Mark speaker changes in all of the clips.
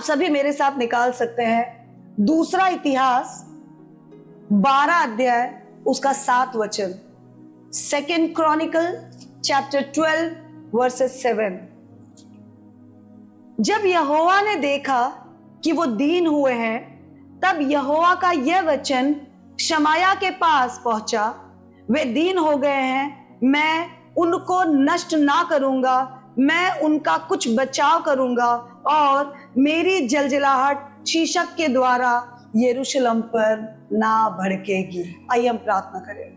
Speaker 1: आप सभी मेरे साथ निकाल सकते हैं दूसरा इतिहास 12 अध्याय उसका 7 वचन। Second Chronicle chapter 12 versus 7। जब यहोवा ने देखा कि वो दीन हुए हैं, तब यहोवा का यह वचन शमाया के पास पहुंचा, वे दीन हो गए हैं, मैं उनको नष्ट ना करूंगा, मैं उनका कुछ बचाव करूंगा और मेरी जलजलाहट शीशक के द्वारा यरूशलेम पर ना भड़केगी। आइए हम प्रार्थना करें।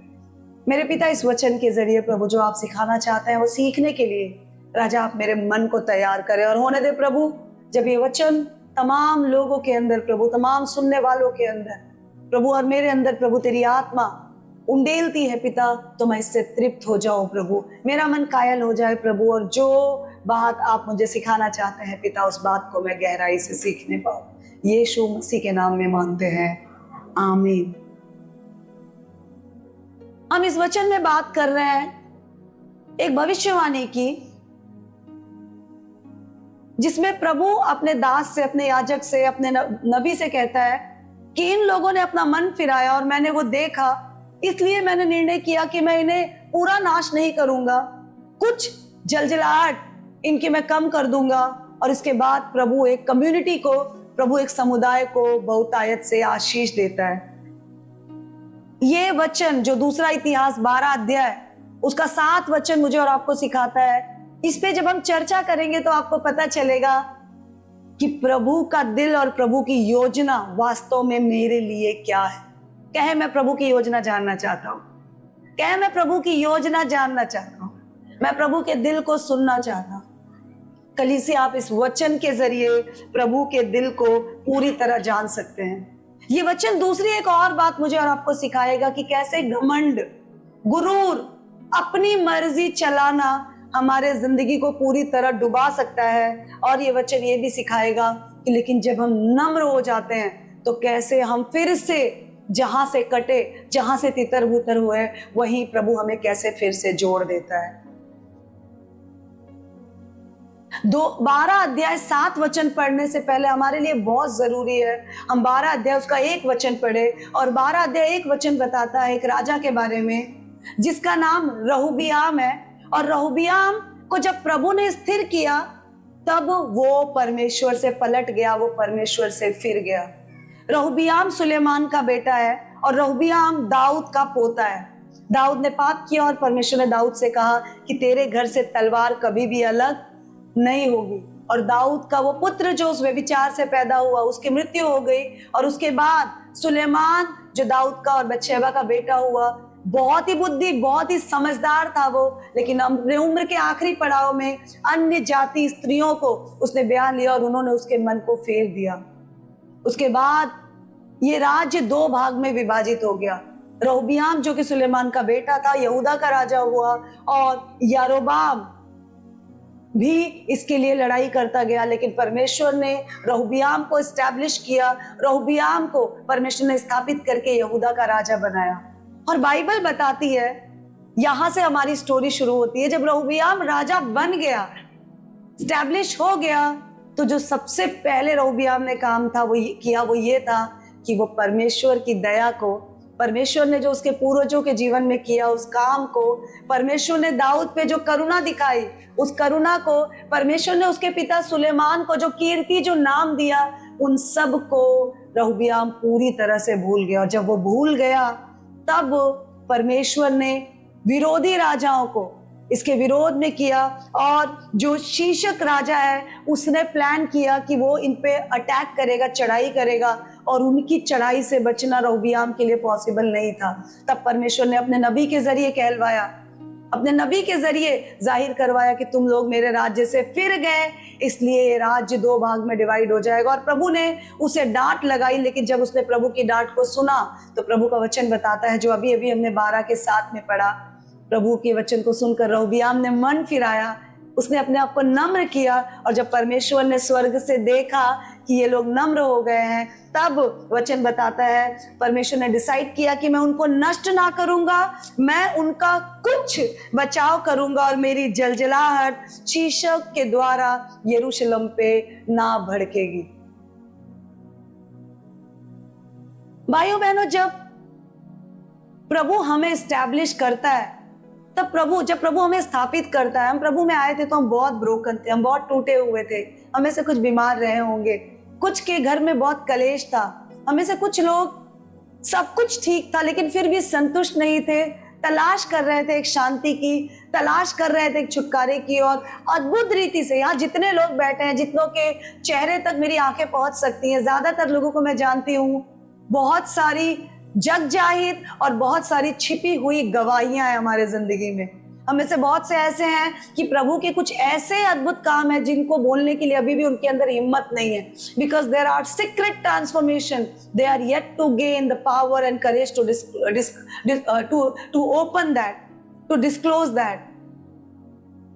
Speaker 1: मेरे पिता, इस वचन के जरिए प्रभु जो आप सिखाना चाहते हैं वो सीखने के लिए राजा आप मेरे मन को तैयार करें और होने दे प्रभु, जब ये वचन तमाम लोगों के अंदर प्रभु, तमाम सुनने वालों के अंदर प्रभु और मेरे अंदर प्रभु तेरी आत्मा उंडेलती है पिता, तो मैं इससे तृप्त हो जाऊं प्रभु, मेरा मन कायल हो जाए प्रभु, और जो बात आप मुझे सिखाना चाहते हैं पिता उस बात को मैं गहराई से सीखने पाऊं। यीशु मसीह के नाम में मांगते हैं, आमीन। हम इस वचन में बात कर रहे हैं एक भविष्यवाणी की, जिसमें प्रभु अपने दास से, अपने याजक से, अपने नबी से कहता है कि इन लोगों ने अपना मन फिराया और मैंने वो देखा, इसलिए मैंने निर्णय किया कि मैं इन्हें पूरा नाश नहीं करूंगा, कुछ जलजलाहट इनकी मैं कम कर दूंगा। और इसके बाद प्रभु एक कम्युनिटी को, प्रभु एक समुदाय को बहुतायत से आशीष देता है। ये वचन जो दूसरा इतिहास 12 अध्याय उसका 7 वचन मुझे और आपको सिखाता है, इस पे जब हम चर्चा करेंगे तो आपको पता चलेगा कि प्रभु का दिल और प्रभु की योजना वास्तव में मेरे लिए क्या है। कहे मैं प्रभु की योजना जानना चाहता हूं, कहे मैं प्रभु की योजना जानना चाहता हूं, मैं प्रभु के दिल को सुनना चाहता हूं। कलीसिया, आप इस वचन के जरिए प्रभु के दिल को पूरी तरह जान सकते हैं। ये वचन दूसरी एक और बात मुझे और आपको सिखाएगा कि कैसे घमंड, गुरूर, अपनी मर्जी चलाना हमारे जिंदगी को पूरी तरह डुबा सकता है। और ये वचन ये भी सिखाएगा कि लेकिन जब हम नम्र हो जाते हैं तो कैसे हम फिर से जहां से कटे, जहां से तितर बुतर हुए, वहीं प्रभु हमें कैसे फिर से जोड़ देता है। 12 अध्याय 7 वचन पढ़ने से पहले हमारे लिए बहुत जरूरी है हम 12 अध्याय उसका 1 वचन पढ़े। और 12 अध्याय 1 वचन बताता है एक राजा के बारे में जिसका नाम रहोबियाम है। और रहोबियाम को जब प्रभु ने स्थिर किया तब वो परमेश्वर से पलट गया, वो परमेश्वर से फिर गया। रहोबियाम सुलेमान का बेटा है और रहोबियाम दाऊद का पोता है। दाऊद ने पाप किया और परमेश्वर ने दाऊद से कहा कि तेरे घर से तलवार कभी भी अलग नहीं होगी। और दाऊद का वो पुत्र जो उस व्यभिचार से पैदा हुआ, उसकी मृत्यु हो गई। और उसके बाद सुलेमान जो दाऊद का और बतशेबा का बेटा हुआ, बहुत ही बुद्धि, बहुत ही समझदार था वो, लेकिन अपने उम्र के आखिरी पड़ाव में अन्य जाति स्त्रियों को उसने ब्याह लिया और उन्होंने उसके मन को फेर दिया। उसके बाद ये राज्य 2 भाग में विभाजित हो गया। रहोबियाम जो कि सुलेमान का बेटा था, यहूदा का राजा हुआ, और यारोबाम भी इसके लिए लड़ाई करता गया। लेकिन परमेश्वर ने रहोबियाम को एस्टैब्लिश किया, रहोबियाम को परमेश्वर ने स्थापित करके यहूदा का राजा बनाया। और बाइबल बताती है, यहां से हमारी स्टोरी शुरू होती है, जब रहोबियाम राजा बन गया, एस्टैब्लिश हो गया, तो जो सबसे पहले रहोबियाम ने काम था वो ये था कि वो परमेश्वर की दया को, परमेश्वर ने जो उसके पूर्वजों के जीवन में किया उस काम को, परमेश्वर ने दाऊद पे जो करुणा दिखाई उस करुणा को, परमेश्वर ने उसके पिता सुलेमान को जो कीर्ति, जो नाम दिया, उन सब को रहोबियाम पूरी तरह से भूल गया। और जब वो भूल गया तब परमेश्वर ने विरोधी राजाओं को इसके विरोध में किया। और जो शीशक राजा है उसने प्लान किया कि वो इन पे अटैक करेगा, चढ़ाई करेगा, और उनकी चढ़ाई से बचना रहोबियाम के लिए पॉसिबल नहीं था। तब परमेश्वर ने अपने नबी के जरिए कहलवाया, अपने नबी के जरिए जाहिर करवाया कि तुम लोग मेरे राज्य से फिर गए, इसलिए ये राज्य 2 भाग में डिवाइड हो जाएगा। और प्रभु ने उसे डांट लगाई, लेकिन जब उसने प्रभु की डांट को सुना तो प्रभु का वचन बताता है, जो अभी अभी हमने 12 के 7 में पढ़ा, प्रभु के वचन को सुनकर रहोबियाम ने मन फिराया, उसने अपने आप को नम्र किया। और जब परमेश्वर ने स्वर्ग से देखा कि ये लोग नम्र हो गए हैं, तब वचन बताता है परमेश्वर ने डिसाइड किया कि मैं उनको नष्ट ना करूंगा, मैं उनका कुछ बचाव करूंगा और मेरी जलजलाहट शीशक के द्वारा यरूशलेम पे ना भड़केगी। भाइयों बहनों, जब प्रभु हमें एस्टैब्लिश करता है, जब प्रभु हमें स्थापित करता है, हम प्रभु में आए थे तो हम बहुत ब्रोकन थे, हम बहुत टूटे हुए थे, हमें से कुछ बीमार रहे होंगे, कुछ के घर में बहुत कलेश था, हमें से कुछ लोग सब कुछ ठीक था लेकिन फिर भी संतुष्ट नहीं थे, तलाश कर रहे थे एक शांति की, तलाश कर रहे थे एक छुटकारे की। और अद्भुत रीति से यहाँ जितने लोग बैठे हैं, जितनों के चेहरे तक मेरी आंखें पहुंच सकती हैं, ज्यादातर लोगों को मैं जानती हूँ, बहुत सारी जग जाहिर और बहुत सारी छिपी हुई गवाहियां हैं हमारे जिंदगी में। हमें से बहुत से ऐसे हैं कि प्रभु के कुछ ऐसे अद्भुत काम हैं जिनको बोलने के लिए अभी भी उनके अंदर हिम्मत नहीं है, because there are secret transformation, they are yet to gain the power and courage to open that, to disclose that.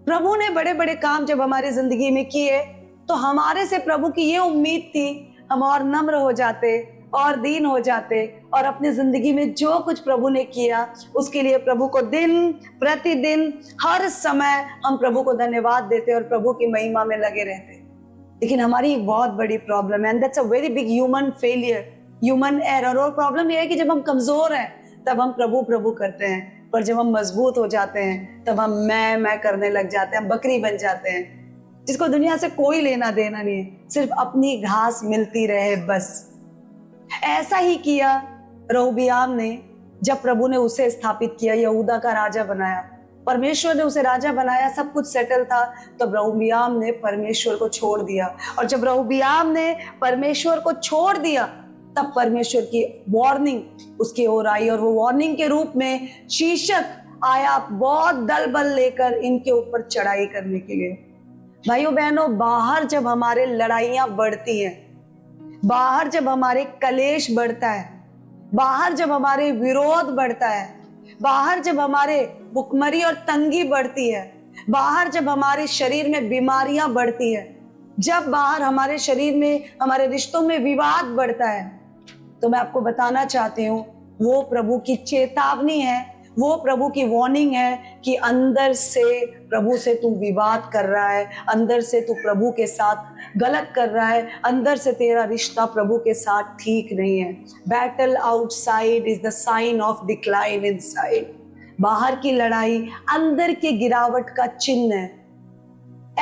Speaker 1: प्रभु ने बड़े बड़े काम जब हमारी जिंदगी में किए तो हमारे से प्रभु की ये उम्मीद थी, हम और नम्र हो जाते और दीन हो जाते और अपनी जिंदगी में जो कुछ प्रभु ने किया उसके लिए प्रभु को दिन प्रतिदिन हर समय हम प्रभु को धन्यवाद देते और प्रभु की महिमा में लगे रहते। लेकिन हमारी एक बहुत बड़ी प्रॉब्लम है, and that's a very big human failure, human error. और प्रॉब्लम यह है कि जब हम कमजोर हैं तब हम प्रभु प्रभु करते हैं, पर जब हम मजबूत हो जाते हैं तब हम मैं करने लग जाते हैं, हम बकरी बन जाते हैं जिसको दुनिया से कोई लेना देना नहीं है, सिर्फ अपनी घास मिलती रहे बस। ऐसा ही किया रहोबियाम ने, जब प्रभु ने उसे स्थापित किया, यहूदा का राजा बनाया, परमेश्वर ने उसे राजा बनाया, सब कुछ सेटल था, तब रहोबियाम ने परमेश्वर को छोड़ दिया। और जब रहोबियाम ने परमेश्वर को छोड़ दिया तब परमेश्वर की वार्निंग उसकी ओर आई, और वो वार्निंग के रूप में शीशक आया बहुत दल बल लेकर इनके ऊपर चढ़ाई करने के लिए। भाइयों बहनों, बाहर जब हमारे लड़ाइयां बढ़ती हैं, बाहर जब हमारे कलेश बढ़ता है, बाहर जब हमारे विरोध बढ़ता है, बाहर जब हमारे भुखमरी और तंगी बढ़ती है, बाहर जब हमारे शरीर में बीमारियां बढ़ती है, जब बाहर हमारे शरीर में, हमारे रिश्तों में विवाद बढ़ता है, तो मैं आपको बताना चाहती हूँ वो प्रभु की चेतावनी है, वो प्रभु की वार्निंग है कि अंदर से प्रभु से तू विवाद कर रहा है, अंदर से तू प्रभु के साथ गलत कर रहा है, अंदर से तेरा रिश्ता प्रभु के साथ ठीक नहीं है। Battle outside is the sign of decline inside. बाहर की लड़ाई अंदर की गिरावट का चिन्ह है।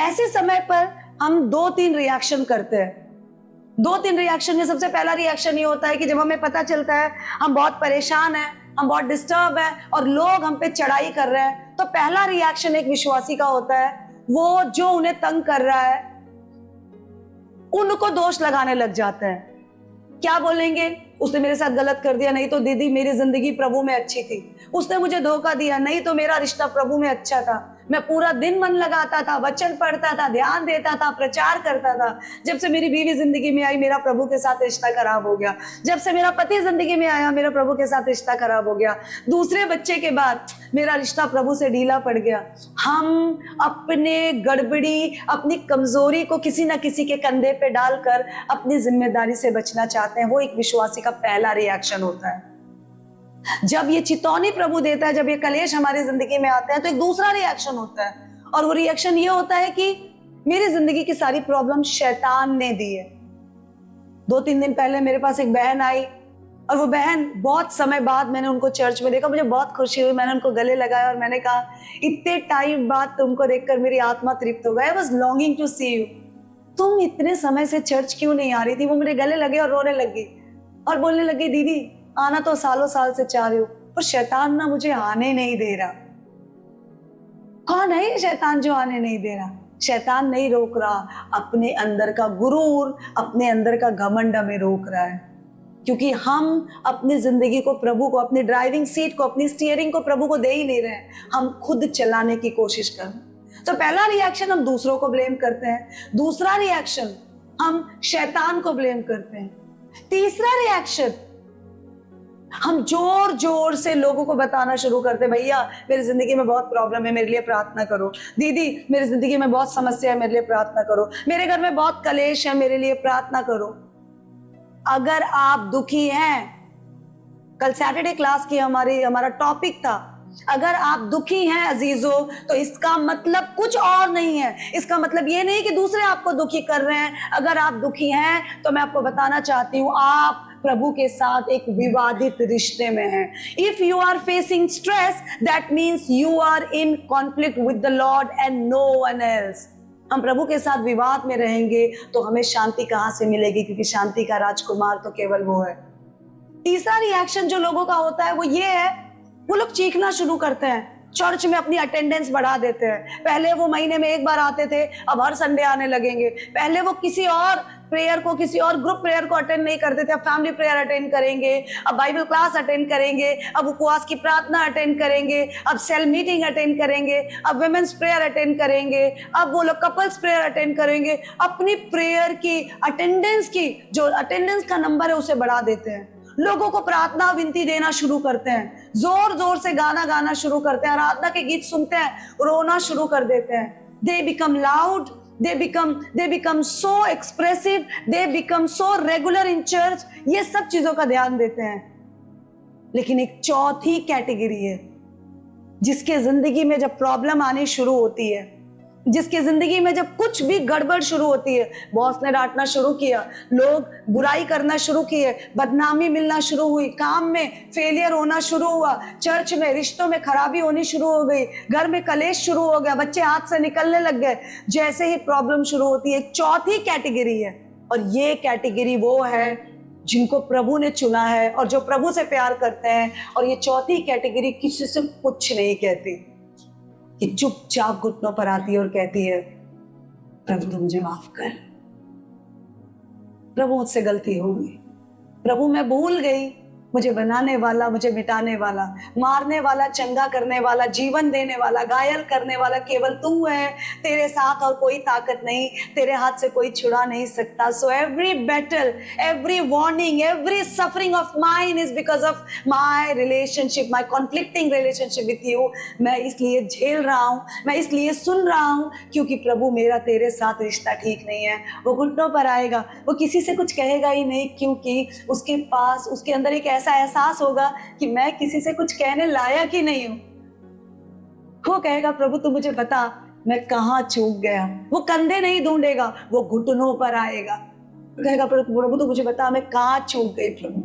Speaker 1: ऐसे समय पर हम 2-3 रिएक्शन करते हैं। 2-3 रिएक्शन में सबसे पहला रिएक्शन ये होता है कि जब हमें पता चलता है हम बहुत परेशान हैं, हम बहुत डिस्टर्ब हैं और लोग हम पे चढ़ाई कर रहे हैं, तो पहला रिएक्शन एक विश्वासी का होता है, वो जो उन्हें तंग कर रहा है उनको दोष लगाने लग जाते हैं। क्या बोलेंगे? उसने मेरे साथ गलत कर दिया, नहीं तो दीदी मेरी जिंदगी प्रभु में अच्छी थी, उसने मुझे धोखा दिया, नहीं तो मेरा रिश्ता प्रभु में अच्छा था, मैं पूरा दिन मन लगाता था, वचन पढ़ता था, ध्यान देता था, प्रचार करता था। जब से मेरी बीवी जिंदगी में आई मेरा प्रभु के साथ रिश्ता खराब हो गया, जब से मेरा पति जिंदगी में आया मेरा प्रभु के साथ रिश्ता खराब हो गया, दूसरे बच्चे के बाद मेरा रिश्ता प्रभु से ढीला पड़ गया। हम अपने गड़बड़ी, अपनी कमजोरी को किसी न किसी के कंधे पे डालकर अपनी जिम्मेदारी से बचना चाहते हैं। वो एक विश्वासी का पहला रिएक्शन होता है। जब ये चितौनी प्रभु देता है, जब ये कलेश हमारी जिंदगी में आते हैं, तो एक दूसरा रिएक्शन होता है, और वो रिएक्शन ये होता है कि मेरी जिंदगी की सारी प्रॉब्लम शैतान ने दी है। 2-3 दिन पहले मेरे पास एक बहन आई, और वो बहन बहुत समय बाद मैंने उनको चर्च में देखा, मुझे बहुत खुशी हुई, मैंने उनको गले लगाया और मैंने कहा इतने टाइम बाद तुमको देखकर मेरी आत्मा तृप्त हो गई। I was longing to see you. तुम इतने समय से चर्च क्यों नहीं आ रही थी? वो मेरे गले लगे और रोने लगी और बोलने लगी, दीदी आना तो सालों साल से चाह रही हूँ, पर शैतान ना मुझे आने नहीं दे रहा। कौन है ये शैतान जो आने नहीं दे रहा? शैतान नहीं रोक रहा, अपने अंदर का गुरूर, अपने अंदर का घमंड हमें रोक रहा है, क्योंकि हम अपनी जिंदगी को प्रभु को, अपनी ड्राइविंग सीट को, अपनी स्टीयरिंग को प्रभु को दे ही नहीं रहे, हम खुद चलाने की कोशिश कर। तो पहला रिएक्शन हम दूसरों को ब्लेम करते हैं, दूसरा रिएक्शन हम शैतान को ब्लेम करते हैं, तीसरा रिएक्शन हम जोर जोर से लोगों को बताना शुरू करते, भैया मेरी जिंदगी में बहुत प्रॉब्लम है, मेरे लिए प्रार्थना करो, दीदी मेरी जिंदगी में बहुत समस्या है, मेरे लिए प्रार्थना करो, मेरे घर में बहुत कलेश है, मेरे लिए प्रार्थना करो। अगर आप दुखी हैं, कल सैटरडे क्लास की हमारा टॉपिक था, अगर आप दुखी हैं अजीजों, तो इसका मतलब कुछ और नहीं है। इसका मतलब ये नहीं कि दूसरे आपको दुखी कर रहे हैं। अगर आप दुखी हैं तो मैं आपको बताना चाहती हूँ, आप प्रभु के साथ एक विवादित रिश्ते में हैं। If you are facing stress, that means you are in conflict with the lord and no one else. हम प्रभु के साथ विवाद में रहेंगे तो हमें शांति कहाँ से मिलेगी, क्योंकि शांति का राजकुमार तो केवल वो है। तीसरा रिएक्शन जो लोगों का होता है वो ये है, वो लोग चीखना शुरू करते हैं, चर्च में अपनी अटेंडेंस बढ़ा देते हैं। पहले वो महीने में एक बार आते थे, अब हर संडे आने लगेंगे। पहले वो किसी और प्रेयर को, किसी और ग्रुप प्रेयर को अटेंड नहीं करते थे, अब फैमिली प्रेयर अटेंड करेंगे, अब बाइबल क्लास अटेंड करेंगे, अब उपवास की प्रार्थना अटेंड करेंगे, अब सेल मीटिंग अटेंड करेंगे, अब वुमेन्स प्रेयर अटेंड करेंगे, अब वो लोग कपल्स प्रेयर अटेंड करेंगे। अपनी प्रेयर की अटेंडेंस की जो अटेंडेंस का नंबर है उसे बढ़ा देते हैं। लोगों को प्रार्थना विनती देना शुरू करते हैं, जोर जोर से गाना गाना शुरू करते हैं, आराधना के गीत सुनते हैं, रोना शुरू कर देते हैं। They become loud, they become so expressive, they become so regular in church। ये सब चीजों का ध्यान देते हैं। लेकिन एक चौथी कैटेगरी है जिसके जिंदगी में जब प्रॉब्लम आनी शुरू होती है, जिसकी जिंदगी में जब कुछ भी गड़बड़ शुरू होती है, बॉस ने डांटना शुरू किया, लोग बुराई करना शुरू किए, बदनामी मिलना शुरू हुई, काम में फेलियर होना शुरू हुआ, चर्च में रिश्तों में खराबी होनी शुरू हो गई, घर में कलेश शुरू हो गया, बच्चे हाथ से निकलने लग गए, जैसे ही प्रॉब्लम शुरू होती है, एक चौथी कैटेगरी है। और ये कैटेगरी वो है जिनको प्रभु ने चुना है और जो प्रभु से प्यार करते हैं। और ये चौथी कैटेगरी किसी से कुछ नहीं कहती, कि चुपचाप घुटनों पर आती है और कहती है, प्रभु तू मुझे माफ कर, प्रभु मुझसे गलती हो गई, प्रभु मैं भूल गई, मुझे बनाने वाला, मुझे मिटाने वाला, मारने वाला, चंगा करने वाला, जीवन देने वाला, घायल करने वाला केवल तू है। तेरे साथ और कोई ताकत नहीं, तेरे हाथ से कोई छुड़ा नहीं सकता। So every battle, every warning, every suffering of mine is because of my relationship, my conflicting relationship with you. मैं इसलिए झेल रहा हूँ, मैं इसलिए सुन रहा हूँ क्योंकि प्रभु मेरा तेरे साथ रिश्ता ठीक नहीं है। वो घुटनों पर आएगा, वो किसी से कुछ कहेगा ही नहीं, क्योंकि उसके पास, उसके अंदर एक ऐसा एहसास होगा कि मैं किसी से कुछ कहने लायक ही नहीं हूं। वो कहेगा, प्रभु तू मुझे बता मैं कहां चूक गया। वो कंधे नहीं ढूंढेगा, वो घुटनों पर आएगा, कहेगा, प्रभु तू मुझे बता मैं कहां चूक गई, प्रभु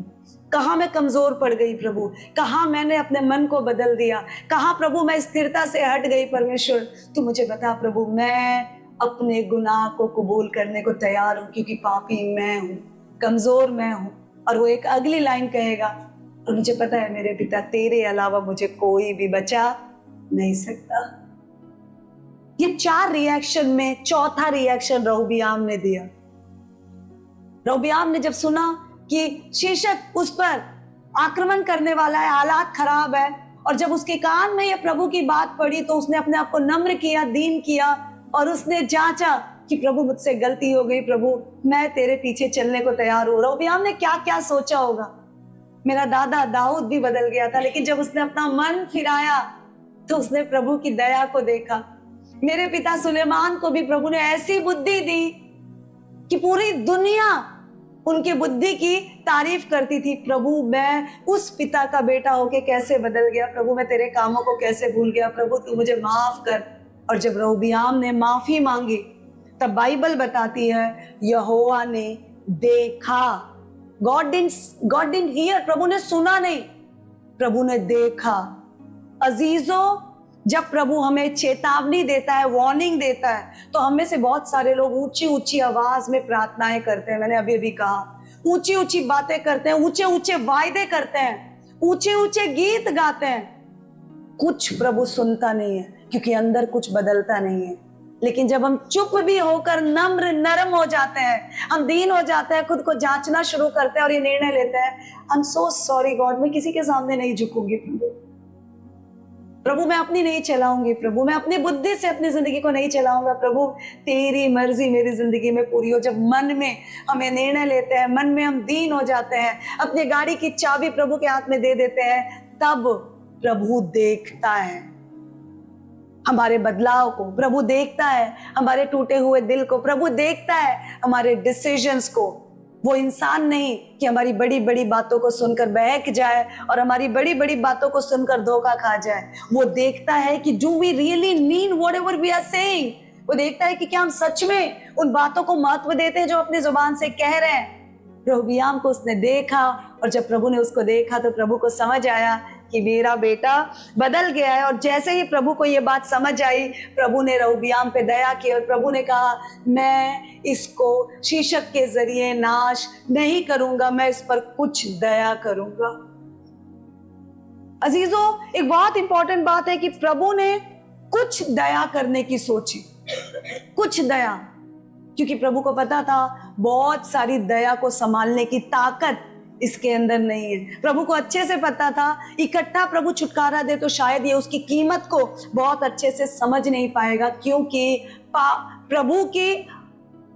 Speaker 1: कहां मैं कमजोर पड़ गई, प्रभु कहां मैंने अपने मन को बदल दिया, कहां प्रभु मैं स्थिरता से हट गई। परमेश्वर तू मुझे बता प्रभु, मैं अपने गुनाह को कबूल करने को तैयार हूं, क्योंकि पापी मैं हूं, कमजोर मैं हूं। और वो एक अगली लाइन कहेगा, और मुझे पता है मेरे पिता तेरे अलावा मुझे कोई भी बचा नहीं सकता। ये 4 रिएक्शन में चौथा रिएक्शन रहोबियाम ने दिया। रहोबियाम ने जब सुना कि शीशक उस पर आक्रमण करने वाला है, हालात खराब है, और जब उसके कान में ये प्रभु की बात पड़ी तो उसने अपने आप को नम्र किया, दीन किया, और उसने जांचा कि प्रभु मुझसे गलती हो गई, प्रभु मैं तेरे पीछे चलने को तैयार हूं। रहोबियाम ने क्या क्या सोचा होगा। मेरा दादा दाऊद भी बदल गया था, लेकिन जब उसने अपना मन फिराया तो उसने प्रभु की दया को देखा। मेरे पिता सुलेमान को भी प्रभु ने ऐसी बुद्धि दी कि पूरी दुनिया उनकी बुद्धि की तारीफ करती थी। प्रभु मैं उस पिता का बेटा होके कैसे बदल गया, प्रभु मैं तेरे कामों को कैसे भूल गया, प्रभु तू मुझे माफ कर। और जब रहोबियाम ने माफी मांगी तब बाइबल बताती है यहोवा ने देखा। गॉड डिडंट हियर, प्रभु ने सुना नहीं, प्रभु ने देखा। अजीजों, जब प्रभु हमें चेतावनी देता है, वार्निंग देता है, तो हमें से बहुत सारे लोग ऊंची ऊंची आवाज में प्रार्थनाएं करते हैं। मैंने अभी अभी कहा, ऊंची ऊंची बातें करते हैं, ऊंचे ऊंचे वायदे करते हैं, ऊंचे ऊंचे गीत गाते हैं। कुछ प्रभु सुनता नहीं है, क्योंकि अंदर कुछ बदलता नहीं है। लेकिन जब हम चुप भी होकर नम्र नरम हो जाते हैं, हम दीन हो जाते हैं, खुद को जांचना शुरू करते हैं और ये निर्णय लेते हैं, I am so sorry God, मैं किसी के सामने नहीं झुकूंगी, प्रभु मैं अपनी नहीं चलाऊंगी, प्रभु मैं अपनी बुद्धि से अपनी जिंदगी को नहीं चलाऊंगा, प्रभु तेरी मर्जी मेरी जिंदगी में पूरी हो। जब मन में हमें निर्णय लेते हैं, मन में हम दीन हो जाते हैं, अपनी गाड़ी की चाबी प्रभु के हाथ में दे देते हैं, तब प्रभु देखता है हमारे बदलाव को, प्रभु देखता है हमारे टूटे हुए दिल को, प्रभु देखता है हमारे डिसीजंस को। वो इंसान नहीं कि हमारी बड़ी बड़ी बातों को सुनकर बहक जाए और हमारी बड़ी बड़ी बातों को सुनकर धोखा खा जाए। वो देखता है कि do we really mean whatever we are saying. वो देखता है कि क्या हम सच में उन बातों को महत्व देते हैं जो अपनी जुबान से कह रहे हैं। रोबियाम को उसने देखा, और जब प्रभु ने उसको देखा तो प्रभु को समझ आया कि मेरा बेटा बदल गया है। और जैसे ही प्रभु को ये बात समझ आई, प्रभु ने रोबियाम पे दया की और प्रभु ने कहा, मैं इसको शीशक के जरिए नाश नहीं करूंगा, मैं इस पर कुछ दया करूंगा। अजीजों, एक बहुत इंपॉर्टेंट बात है कि प्रभु ने कुछ दया करने की सोची, कुछ दया, क्योंकि प्रभु को पता था बहुत सारी दया को संभालने की ताकत इसके अंदर नहीं है। प्रभु को अच्छे से पता था इकट्ठा प्रभु छुटकारा दे तो शायद ये उसकी कीमत को बहुत अच्छे से समझ नहीं पाएगा, क्योंकि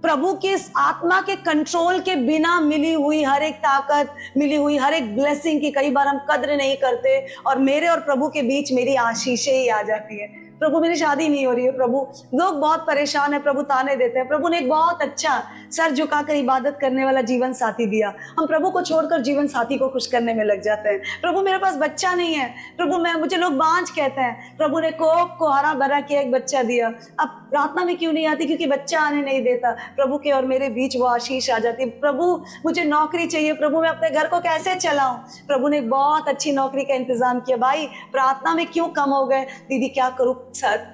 Speaker 1: प्रभु की इस आत्मा के कंट्रोल के बिना मिली हुई हर एक ताकत, मिली हुई हर एक ब्लेसिंग की कई बार हम कद्र नहीं करते, और मेरे और प्रभु के बीच मेरी आशीषें ही आ जाती है। प्रभु मेरी शादी नहीं हो रही है, प्रभु लोग बहुत परेशान है, प्रभु ताने देते हैं। प्रभु ने एक बहुत अच्छा सर झुकाकर इबादत करने वाला जीवन साथी दिया, हम प्रभु को छोड़कर जीवन साथी को खुश करने में लग जाते हैं। प्रभु मेरे पास बच्चा नहीं है, प्रभु मुझे लोग बांझ कहते हैं। प्रभु ने कोप को हरा भरा किया, एक बच्चा दिया। अब प्रार्थना में क्यों नहीं आती? क्योंकि बच्चा आने नहीं देता। प्रभु के और मेरे बीच वो आशीष आ जाती है। प्रभु मुझे नौकरी चाहिए, प्रभु मैं अपने घर को कैसे चलाऊं? प्रभु ने बहुत अच्छी नौकरी का इंतजाम किया। भाई प्रार्थना में क्यों कम हो गए? दीदी क्या करूं,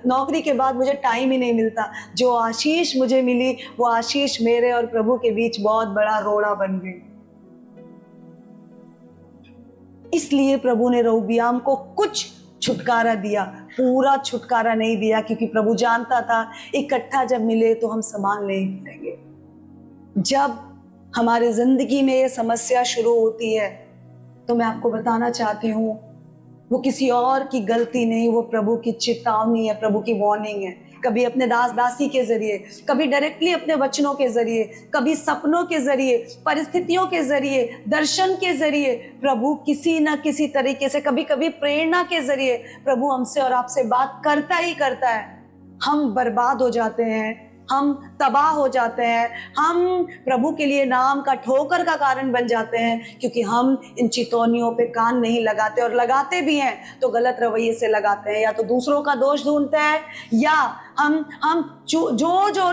Speaker 1: नौकरी के बाद मुझे टाइम ही नहीं मिलता। जो आशीष मुझे मिली वो आशीष मेरे और प्रभु के बीच बहुत बड़ा रोड़ा बन गई। इसलिए प्रभु ने रोबियाम को कुछ छुटकारा दिया, पूरा छुटकारा नहीं दिया, क्योंकि प्रभु जानता था इकट्ठा जब मिले तो हम संभाल नहीं पाएंगे। जब हमारी जिंदगी में ये समस्या शुरू होती है तो मैं आपको बताना चाहती हूँ, वो किसी और की गलती नहीं, वो प्रभु की चेतावनी है, प्रभु की वार्निंग है। कभी अपने दास दासी के जरिए, कभी डायरेक्टली अपने वचनों के जरिए, कभी सपनों के जरिए, परिस्थितियों के जरिए, दर्शन के जरिए, प्रभु किसी न किसी तरीके से, कभी कभी प्रेरणा के जरिए प्रभु हमसे और आपसे बात करता ही करता है। हम बर्बाद हो जाते हैं, हम तबाह हो जाते हैं, हम प्रभु के लिए नाम का ठोकर का कारण बन जाते हैं, क्योंकि हम इन चितौनियों पे कान नहीं लगाते, और लगाते भी हैं तो गलत रवैये से लगाते हैं। या तो दूसरों का दोष ढूंढते हैं, या हम जो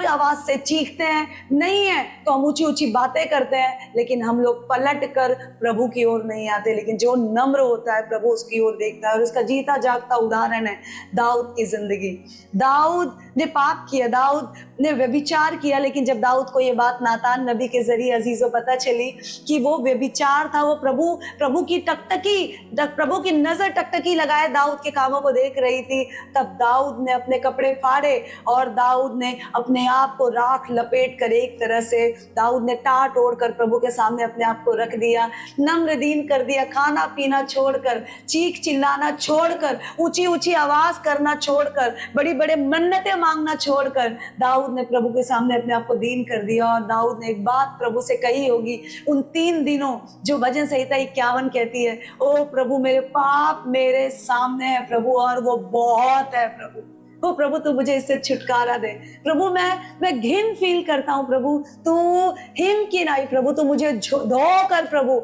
Speaker 1: आवाज से चीखते हैं, नहीं है तो हम ऊंची ऊंची बातें करते हैं, लेकिन हम लोग पलट कर प्रभु की ओर नहीं आते। लेकिन जो नम्र होता है प्रभु उसकी ओर देखता है, और उसका जीता जागता उदाहरण है दाऊद की जिंदगी। दाऊद ने पाप किया, दाऊद ने व्यभिचार किया, लेकिन जब दाऊद को ये बात नातान नबी के जरिए अजीजों पता चली कि वो व्यभिचार था, वो प्रभु की नजर टकटकी लगाए दाऊद के कामों को देख रही थी, तब दाऊद ने अपने कपड़े फाड़े और दाऊद ने अपने आप को राख लपेट कर, एक तरह से दाऊद ने टाट ओढ़ कर प्रभु के सामने अपने आप को रख दिया, नम्र दीन कर दिया। खाना पीना छोड़कर, चीख चिल्लाना छोड़कर, ऊंची ऊंची आवाज करना छोड़कर, बड़ी बड़े मन्नतें मांगना छोड़कर दाऊद ने प्रभु के सामने अपने आप को दीन कर दिया। और दाऊद ने एक बात प्रभु से कही होगी उन 3 दिनों, जो भजन संहिता 51 कहती है, ओ प्रभु मेरे पाप मेरे सामने है प्रभु, और वो बहुत है प्रभु। ओ प्रभु तू मुझे इससे छुटकारा दे। प्रभु मैं घिन फील करता हूँ प्रभु, तू हिम की नाई प्रभु, तू मुझे धो कर प्रभु,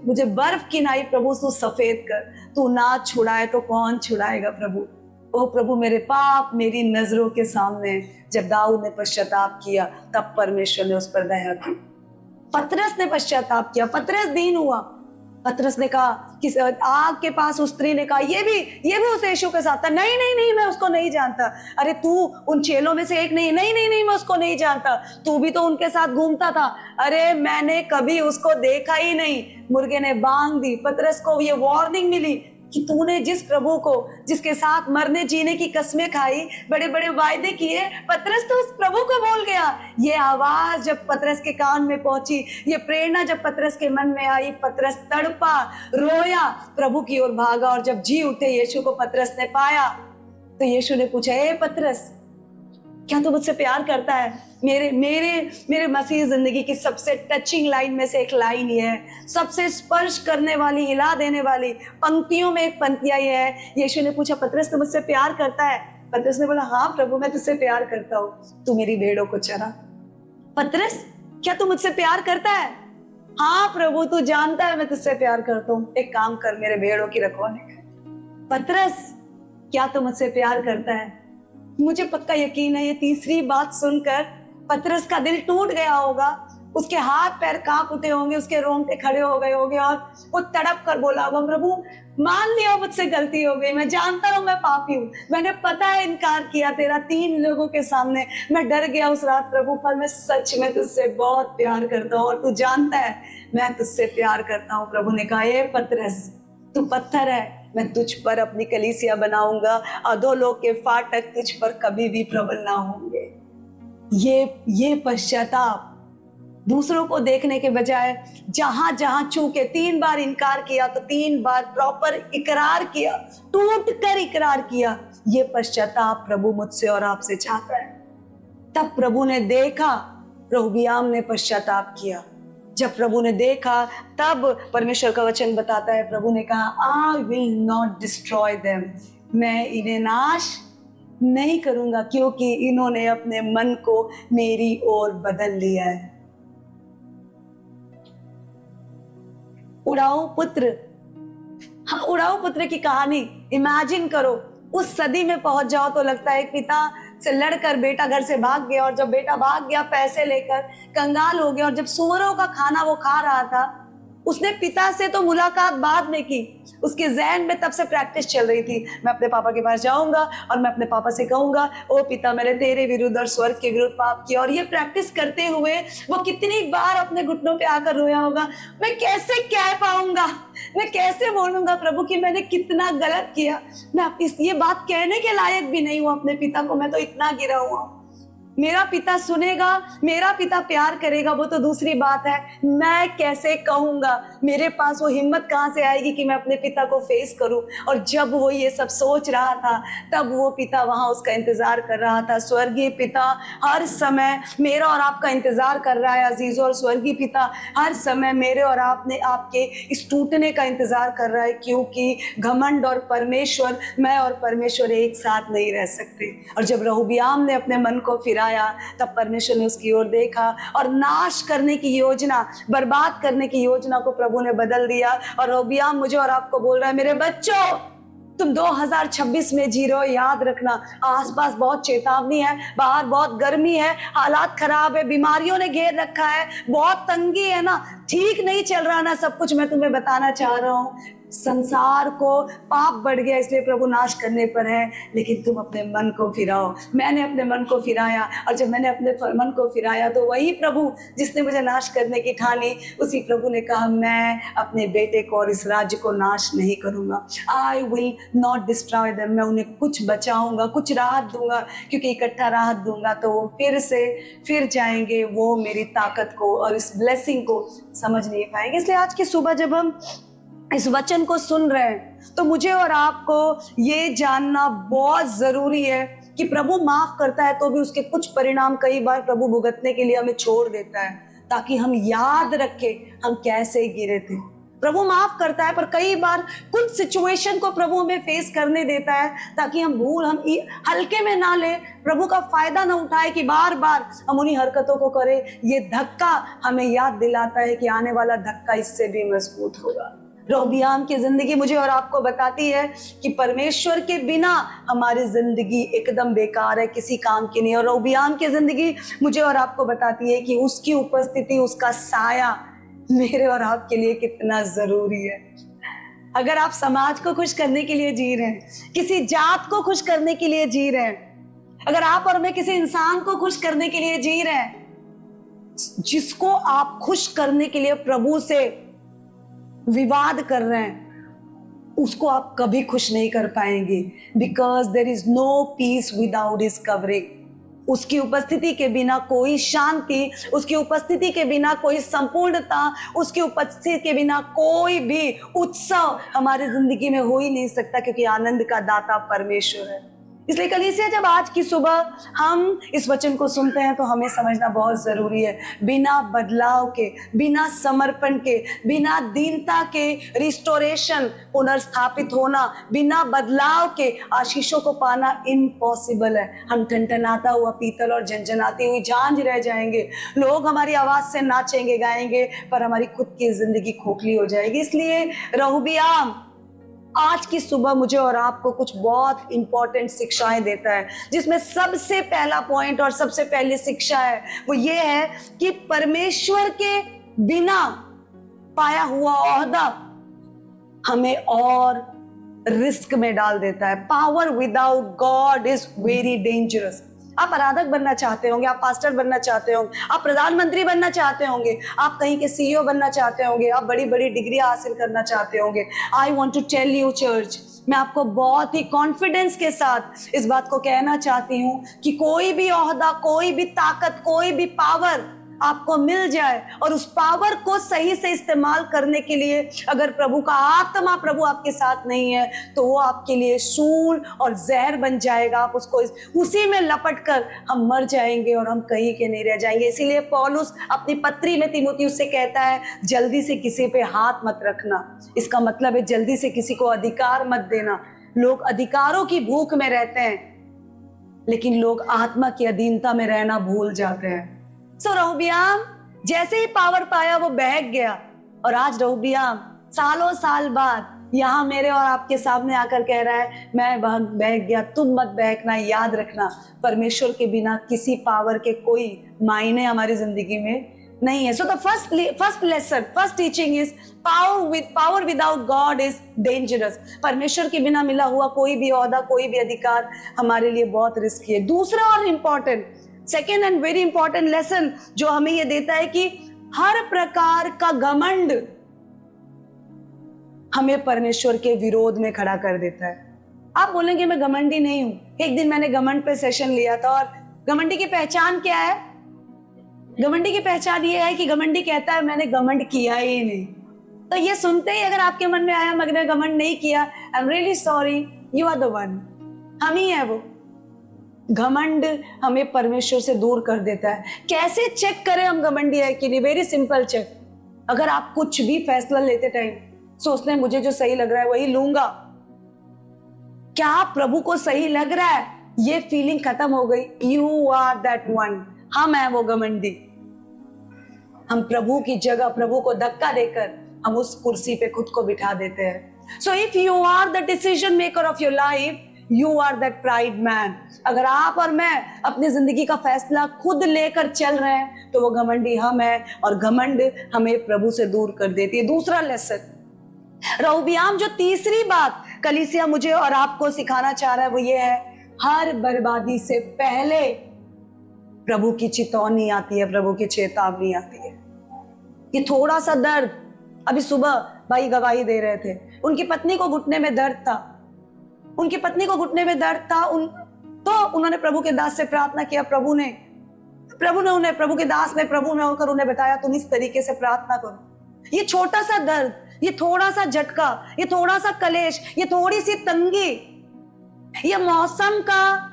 Speaker 1: मुझे बर्फ की नाई प्रभु तू सफेद कर। तू ना छुड़ाए तो कौन छुड़ाएगा प्रभु। ओ प्रभु मेरे पाप मेरी नजरों के सामने। जब दाऊद ने पश्चाताप किया तब परमेश्वर ने उस पर दया की। पतरस ने पश्चाताप किया, पतरस दीन हुआ। पतरस ने कहा कि आग के पास उस स्त्री ने कहा ये भी उस यीशु के साथ था। नहीं नहीं नहीं, मैं उसको नहीं जानता। अरे तू उन चेलों में से एक नहीं? नहीं नहीं नहीं, मैं उसको नहीं जानता। तू भी तो उनके साथ घूमता था। अरे मैंने कभी उसको देखा ही नहीं। मुर्गे ने बांग दी। पतरस को ये वार्निंग मिली कि तूने जिस प्रभु को, जिसके साथ मरने जीने की कसमें खाई, बड़े बड़े वायदे किए, पतरस तो उस प्रभु को बोल गया। ये आवाज जब पतरस के कान में पहुंची, ये प्रेरणा जब पतरस के मन में आई, पतरस तड़पा, रोया, प्रभु की ओर भागा। और जब जी उठे यीशु को पतरस ने पाया तो यीशु ने पूछा, ए पतरस क्या तू मुझसे प्यार करता है? मेरे मसीह जिंदगी की सबसे टचिंग लाइन में से एक लाइन ये है, सबसे स्पर्श करने वाली, हिला देने वाली पंक्तियों में एक पंक्तियां ये है। यीशु ने पूछा, पतरस तू मुझसे प्यार करता है? पतरस ने बोला, हाँ प्रभु मैं तुझसे प्यार करता हूँ, तू मेरी भेड़ों को चरा। पतरस क्या तू मुझसे प्यार करता है? हाँ प्रभु तू जानता है मैं तुझसे प्यार करता हूँ, एक काम कर मेरे भेड़ों की रखवाली कर। पतरस क्या तू मुझसे प्यार करता है? मुझे पक्का यकीन है ये तीसरी बात सुनकर पतरस का दिल टूट गया होगा। उसके हाथ पैर कांप उठे होंगे, उसके रोंगटे खड़े हो गए होंगे और वो तड़प कर बोला होगा, प्रभु मान लिया मुझसे गलती हो गई, मैं जानता हूं मैं पापी हूं, मैंने पता है इनकार किया तेरा 3 लोगों के सामने, मैं डर गया उस रात प्रभु, पर मैं सच में तुझसे बहुत प्यार करता हूं और तू जानता है मैं तुझसे प्यार करता हूं। प्रभु ने कहा, ये पतरस तू पत्थर है, मैं तुझ पर अपनी कलीसिया बनाऊंगा, अधोलोक के फाटक तुझ पर कभी भी प्रबल ना होंगे। ये पश्चाताप दूसरों को देखने के बजाय जहां जहां चूके 3 बार इनकार किया तो 3 बार प्रॉपर इकरार किया, टूट कर इकरार किया, ये पश्चाताप प्रभु मुझसे और आपसे चाहता है। तब प्रभु ने देखा, रेहूबोआम ने पश्चाताप किया। जब प्रभु ने देखा तब परमेश्वर का वचन बताता है, प्रभु ने कहा, I will not destroy them, मैं इन्हें नाश नहीं करूंगा क्योंकि इन्होंने अपने मन को मेरी ओर बदल लिया है। उड़ाऊ पुत्र, हाँ, उड़ाऊ पुत्र की कहानी इमेजिन करो, उस सदी में पहुंच जाओ तो लगता है पिता से लड़कर बेटा घर से भाग गया, और जब बेटा भाग गया पैसे लेकर कंगाल हो गया, और जब सूअरों का खाना वो खा रहा था, उसने पिता से तो मुलाकात बाद में की, उसके ज़हन में तब से प्रैक्टिस चल रही थी, मैं अपने पापा के पास जाऊंगा और मैं अपने पापा से कहूंगा, ओ पिता मैंने तेरे विरुद्ध और स्वर्ग के विरुद्ध पाप किया। और ये प्रैक्टिस करते हुए वो कितनी बार अपने घुटनों पे आकर रोया होगा, मैं कैसे कह पाऊंगा, मैं कैसे बोलूंगा प्रभु कि मैंने कितना गलत किया, मैं ये बात कहने के लायक भी नहीं हूं अपने पिता को, मैं तो इतना गिरा हुआ हूं। मेरा पिता सुनेगा, मेरा पिता प्यार करेगा, वो तो दूसरी बात है, मैं कैसे कहूंगा, मेरे पास वो हिम्मत कहां से आएगी कि मैं अपने पिता को फेस करूं। और जब वो ये सब सोच रहा था तब वो पिता वहां उसका इंतजार कर रहा था। स्वर्गीय पिता हर समय मेरा और आपका इंतजार कर रहा है अजीजों, और स्वर्गीय पिता हर समय मेरे और आपके इस टूटने का इंतजार कर रहा है, क्योंकि घमंड और परमेश्वर, मैं और परमेश्वर एक साथ नहीं रह सकते। और जब रेहूबोआम ने अपने मन को फिरा तब परमेश्वर ने उसकी ओर देखा और नाश करने की योजना, बर्बाद करने की योजना को प्रभु ने बदल दिया। और रेहूबोआम मुझे और आपको बोल रहा है, मेरे बच्चों तुम 2026 में जी रहे हो, याद रखना आसपास बहुत चेतावनी है, बाहर बहुत गर्मी है, हालात खराब है, बीमारियों ने घेर रखा है, बहुत तंगी है ना, ठीक नहीं चल रहा ना सब कुछ। मैं तुम्हें बताना चाह रहा हूं, संसार को पाप बढ़ गया इसलिए प्रभु नाश करने पर है, लेकिन तुम अपने मन को फिराओ। मैंने अपने मन को फिराया, और जब मैंने अपने मन को फिराया तो वही प्रभु जिसने मुझे नाश करने की ठानी, उसी प्रभु ने कहा, मैं अपने बेटे को और इस राज्य को नाश नहीं करूंगा। I will not destroy them, मैं उन्हें कुछ बचाऊंगा, कुछ राहत दूंगा, क्योंकि इकट्ठा राहत दूंगा तो वो फिर जाएंगे, वो मेरी ताकत को और इस ब्लेसिंग को समझ नहीं पाएंगे। इसलिए आज की सुबह जब हम इस वचन को सुन रहे हैं तो मुझे और आपको ये जानना बहुत जरूरी है कि प्रभु माफ करता है तो भी उसके कुछ परिणाम कई बार प्रभु भुगतने के लिए हमें छोड़ देता है, ताकि हम याद रखें हम कैसे गिरे थे। प्रभु माफ करता है पर कई बार कुछ सिचुएशन को प्रभु हमें फेस करने देता है ताकि हम हल्के में ना ले, प्रभु का फायदा ना उठाए कि बार बार हम उन्हीं हरकतों को करें। ये धक्का हमें याद दिलाता है कि आने वाला धक्का इससे भी मजबूत होगा। रेहूबोआम की जिंदगी मुझे और आपको बताती है कि परमेश्वर के बिना हमारी जिंदगी एकदम बेकार है, किसी काम की नहीं। और रेहूबोआम की जिंदगी मुझे और आपको बताती है कि उसकी उपस्थिति, उसका साया मेरे और आपके लिए कितना जरूरी है। अगर आप समाज को खुश करने के लिए जी रहे हैं, किसी जात को खुश करने के लिए जी रहे हैं, अगर आप और मैं किसी इंसान को खुश करने के लिए जी रहे हैं, जिसको आप खुश करने के लिए प्रभु से विवाद कर रहे हैं, उसको आप कभी खुश नहीं कर पाएंगे। Because there is no peace without his covering. उसकी उपस्थिति के बिना कोई शांति, उसकी उपस्थिति के बिना कोई संपूर्णता, उसकी उपस्थिति के बिना कोई भी उत्सव हमारी जिंदगी में हो ही नहीं सकता, क्योंकि आनंद का दाता परमेश्वर है। इसलिए कलीसिया जब आज की सुबह हम इस वचन को सुनते हैं तो हमें समझना बहुत जरूरी है, बिना बदलाव के, बिना समर्पण के, बिना दीनता के रिस्टोरेशन, पुनर्स्थापित होना, बिना बदलाव के आशीषों को पाना इम्पॉसिबल है। हम टनटनाता हुआ पीतल और झंझनाती हुई झांझ रह जाएंगे। लोग हमारी आवाज से नाचेंगे गाएंगे पर हमारी खुद की जिंदगी खोखली हो जाएगी। इसलिए रेहूबोआम आज की सुबह मुझे और आपको कुछ बहुत इंपॉर्टेंट शिक्षाएं देता है, जिसमें सबसे पहला पॉइंट और सबसे पहली शिक्षा है वो ये है कि परमेश्वर के बिना पाया हुआ ओहदा हमें और रिस्क में डाल देता है। Power without God is very dangerous. आप आराधक बनना चाहते होंगे, आप पास्टर बनना चाहते होंगे, आप प्रधानमंत्री बनना चाहते होंगे, आप कहीं के सीईओ बनना चाहते होंगे, आप बड़ी बड़ी डिग्री हासिल करना चाहते होंगे। I want to tell you church, मैं आपको बहुत ही कॉन्फिडेंस के साथ इस बात को कहना चाहती हूँ कि कोई भी ओहदा, कोई भी ताकत, कोई भी पावर आपको मिल जाए और उस पावर को सही से इस्तेमाल करने के लिए अगर प्रभु का आत्मा, प्रभु आपके साथ नहीं है, तो वो आपके लिए सूल और जहर बन जाएगा। आप उसको उसी में लपट कर हम मर जाएंगे और हम कहीं के नहीं रह जाएंगे। इसीलिए पौलुस अपनी पत्री में तीमुथियुस से कहता है, जल्दी से किसी पे हाथ मत रखना। इसका मतलब है जल्दी से किसी को अधिकार मत देना। लोग अधिकारों की भूख में रहते हैं, लेकिन लोग आत्मा की अधीनता में रहना भूल जाते हैं। रहोबियाम जैसे ही पावर पाया वो बहक गया, और आज रहोबियाम सालों साल बाद यहाँ मेरे और आपके सामने आकर कह रहा है, मैं बहक गया, तुम मत बहकना। याद रखना, परमेश्वर के बिना किसी पावर के कोई मायने हमारी जिंदगी में नहीं है। So the first lesson, first teaching is power without God is dangerous. परमेश्वर के बिना मिला हुआ कोई भी ओहदा, कोई भी अधिकार हमारे लिए बहुत रिस्की है। दूसरा और important, second and very important lesson जो हमें यह देता है कि हर प्रकार का घमंड हमें परमेश्वर के विरोध में खड़ा कर देता है। आप बोलेंगे मैं घमंडी नहीं हूं। एक दिन मैंने घमंड पे सेशन लिया था, और घमंडी की पहचान क्या है? घमंडी की पहचान ये है कि घमंडी कहता है मैंने घमंड किया ही नहीं। तो ये सुनते ही अगर आपके मन में आया मैंने घमंड नहीं किया, I am really sorry, you are the one. हम ही है वो। घमंड हमें परमेश्वर से दूर कर देता है। कैसे चेक करें हम घमंडी है कि नहीं? Very simple check. अगर आप कुछ भी फैसला लेते टाइम सोचते हैं मुझे जो सही लग रहा है वही लूंगा, क्या प्रभु को सही लग रहा है? ये फीलिंग खत्म हो गई। You are that one. हम है वो घमंडी। हम प्रभु की जगह, प्रभु को धक्का देकर हम उस कुर्सी पे खुद को बिठा देते हैं। So if you are the decision maker of your life, you are that pride man. अगर आप और मैं अपनी जिंदगी का फैसला खुद लेकर चल रहे हैं तो वो घमंडी हम है, और घमंड हमें प्रभु से दूर कर देती है। दूसरा लेसन, रहोबियाम जो तीसरी बात कलीसिया मुझे और आपको सिखाना चाह रहा है वो ये है, हर बर्बादी से पहले प्रभु की चितौनी आती है, प्रभु की चेतावनी आती है। कि थोड़ा सा दर्द, अभी सुबह भाई गवाही दे रहे थे, उनकी पत्नी को घुटने में दर्द था, उनकी पत्नी को घुटने में दर्द था। तो उन्होंने प्रभु के दास से प्रार्थना किया। प्रभु ने उन्हें, प्रभु के दास ने प्रभु में होकर उन्हें बताया तुम इस तरीके से प्रार्थना करो। ये छोटा सा दर्द, ये थोड़ा सा झटका, ये थोड़ा सा कलेश, ये थोड़ी सी तंगी, ये मौसम का,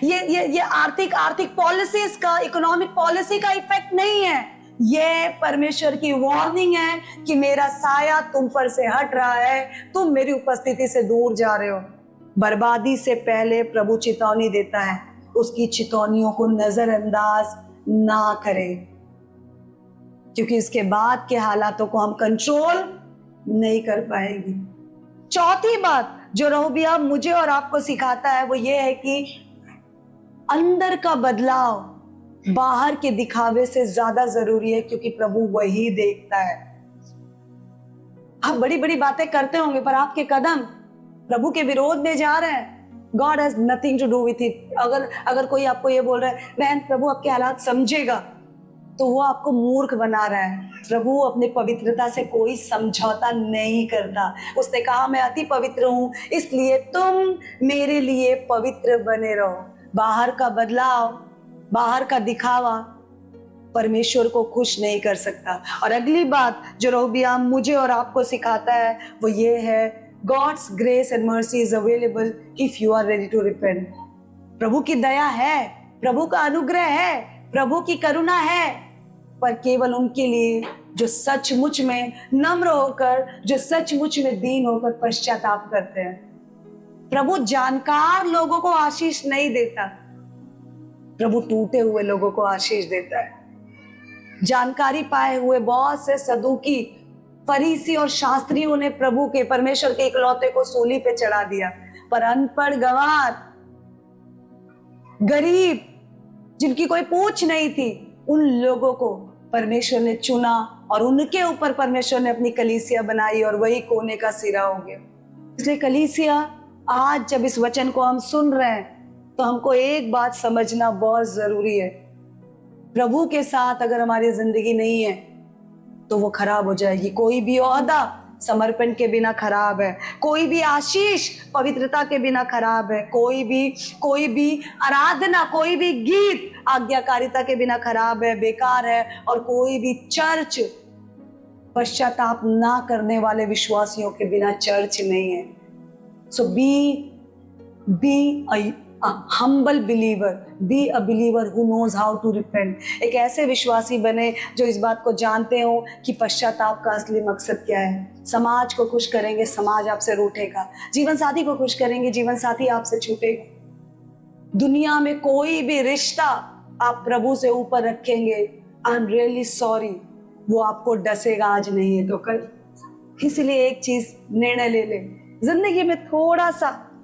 Speaker 1: ये आर्थिक पॉलिसीज का, इकोनॉमिक पॉलिसी का इफेक्ट नहीं है। ये परमेश्वर की वार्निंग है कि मेरा साया तुम पर से हट रहा है, तुम मेरी उपस्थिति से दूर जा रहे हो। बर्बादी से पहले प्रभु चेतावनी देता है, उसकी चेतावनियों को नजरअंदाज ना करें, क्योंकि इसके बाद के हालातों को हम कंट्रोल नहीं कर पाएंगे। चौथी बात जो रहोबियाम मुझे और आपको सिखाता है वो ये है कि अंदर का बदलाव बाहर के दिखावे से ज्यादा जरूरी है, क्योंकि प्रभु वही देखता है। आप बड़ी बड़ी बातें करते होंगे पर आपके कदम प्रभु के विरोध में जा रहे हैं। God has nothing to do with it. अगर कोई आपको ये बोल रहा है बहन प्रभु आपके हालात समझेगा, तो वो आपको मूर्ख बना रहा है। प्रभु अपनी पवित्रता से कोई समझौता नहीं करता। उसने कहा मैं अति पवित्र हूं, इसलिए तुम मेरे लिए पवित्र बने रहो। बाहर का बदलाव, बाहर का दिखावा परमेश्वर को खुश नहीं कर सकता। और अगली बात जो रहोबियाम मुझे और आपको सिखाता है वो ये है, God's grace and mercy is available if you are ready to repent. प्रभु की दया है, प्रभु का अनुग्रह है, प्रभु की करुणा है, पर केवल उनके लिए जो सचमुच में नम्र होकर, जो सचमुच में दीन होकर पश्चाताप करते हैं। प्रभु जानकार लोगों को आशीष नहीं देता, प्रभु टूटे हुए लोगों को आशीष देता है। जानकारी पाए हुए बहुत से सदुकी फरीसी और शास्त्रियों ने प्रभु के, परमेश्वर के इकलौते को सूली पे चढ़ा दिया, पर अनपढ़, गंवार, गरीब, जिनकी कोई पूछ नहीं थी, उन लोगों को परमेश्वर ने चुना और उनके ऊपर परमेश्वर ने अपनी कलीसिया बनाई और वही कोने का सिरा हो गया। इसलिए कलीसिया, आज जब इस वचन को हम सुन रहे हैं तो हमको एक बात समझना बहुत जरूरी है। प्रभु के साथ अगर हमारी जिंदगी नहीं है तो वो खराब हो जाएगी। कोई भी ओहदा समर्पण के बिना खराब है, कोई भी आशीष पवित्रता के बिना खराब है, कोई भी आराधना, कोई भी गीत आज्ञाकारिता के बिना खराब है, बेकार है, और कोई भी चर्च पश्चाताप ना करने वाले विश्वासियों के बिना चर्च नहीं है। सो B a humble believer, be a believer who knows how to repent। एक ऐसे विश्वासी बने जो इस बात को जानते हो कि पश्चाताप का असली मकसद क्या है। समाज को खुश करेंगे, समाज आपसे रूठेगा। जीवन साथी को खुश करेंगे, जीवन साथी आपसे छूटेगा। दुनिया में कोई भी रिश्ता आप प्रभु से ऊपर रखेंगे, आई एम रियली सॉरी, वो आपको डसेगा आज नहीं है तो कल। इसलिए एक चीज निर्णय ले ले, जिंदगी में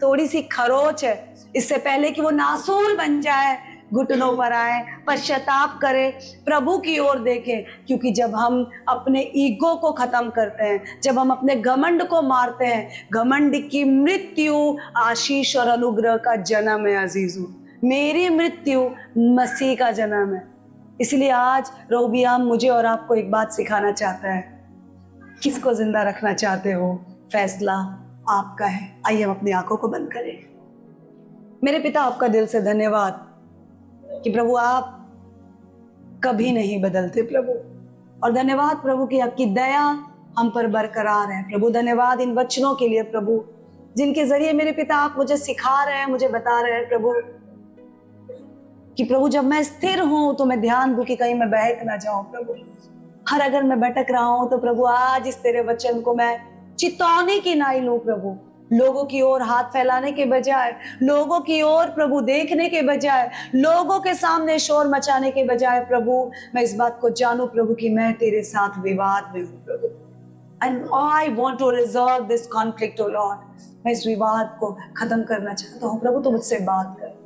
Speaker 1: थोड़ी सी खरोच है, इससे पहले कि वो नासूर बन जाए, घुटनों पर आए, पश्चाताप करें, प्रभु की ओर देखें। क्योंकि जब हम अपने ईगो को खत्म करते हैं, जब हम अपने घमंड को मारते हैं, घमंड की मृत्यु आशीष और अनुग्रह का जन्म है। अजीजों, मेरी मृत्यु मसीह का जन्म है। इसलिए आज रोबियाम मुझे और आपको एक बात सिखाना चाहता है। किसको जिंदा रखना चाहते हो, फैसला आपका है। आइए हम अपनी आंखों को बंद करें। मेरे पिता, आपका दिल से धन्यवाद कि प्रभु आप कभी नहीं बदलते प्रभु, और धन्यवाद प्रभु कि आपकी दया हम पर बरकरार है। प्रभु धन्यवाद इन वचनों के लिए प्रभु, जिनके जरिए मेरे पिता आप मुझे सिखा रहे हैं, मुझे बता रहे हैं प्रभु कि प्रभु जब मैं स्थिर हूं तो मैं ध्यान दूं कि कहीं मैं बहक ना जाऊं प्रभु। हर अगर मैं भटक रहा हूं तो प्रभु आज इस तेरे वचन को मैं चितौनी की नाई लूं प्रभु। लोगों की ओर हाथ फैलाने के बजाय, लोगों की ओर प्रभु देखने के बजाय, लोगों के सामने शोर मचाने के बजाय प्रभु मैं इस बात को जानूं प्रभु कि मैं तेरे साथ विवाद में हूं प्रभु। And I want to resolve this conflict O Lord. मैं इस विवाद को खत्म करना चाहता हूं प्रभु, तो मुझसे बात कर।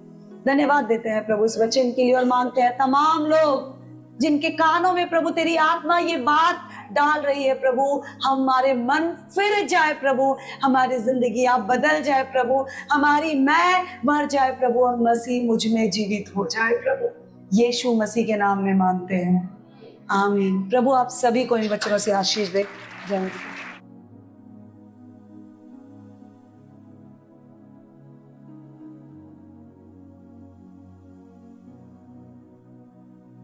Speaker 1: धन्यवाद देते हैं प्रभु इस वचन के लिए, और मांगते हैं तमाम लोग जिनके कानों में प्रभु तेरी आत्मा ये बात डाल रही है प्रभु, हमारे मन फिर जाए प्रभु, हमारी जिंदगी आप बदल जाए प्रभु, हमारी मैं मर जाए प्रभु और मसीह मुझ में जीवित हो जाए प्रभु। यीशु मसीह के नाम में मांगते हैं, आमीन। प्रभु आप सभी को इन वचनों से आशीष दे। जय मसीह।